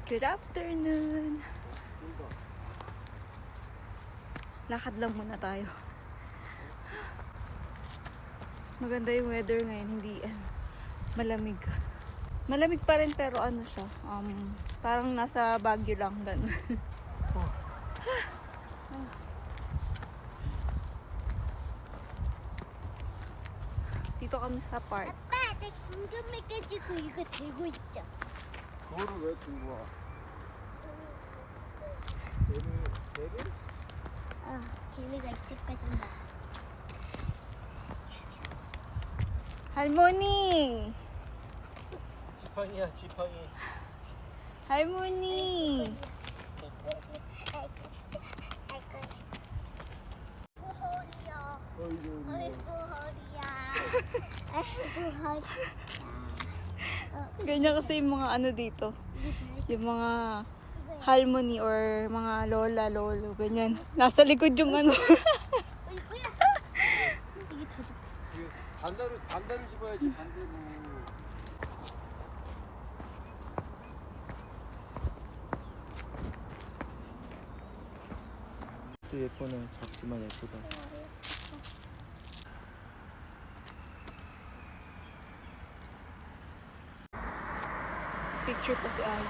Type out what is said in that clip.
Good afternoon. Lakad lang muna tayo. Maganda yung weather ngayon, hindi malamig. Malamig pa rin pero ano siya, parang nasa Baguio lang ganun. Dito kami sa park. 아빠, 나 궁금해가지고 이거 들고 있죠. 그거를 왜 들고 와? 개미? 개미가 있을까 좀 봐. 할머니! 지팡이야, 지팡이. 할머니! 아이고 허리야. 아이고 허리야. 아이고 허리야. Ganyan kasi yung mga ano dito. Yung mga harmony or mga lola, lolo, ganyan. Nasa likod yung ano. 어이구야. 이게 더 좋다. 반대로 집어야지, 반대로. 또 예쁘네, 작지만 예쁘다. Picture pa si Ay.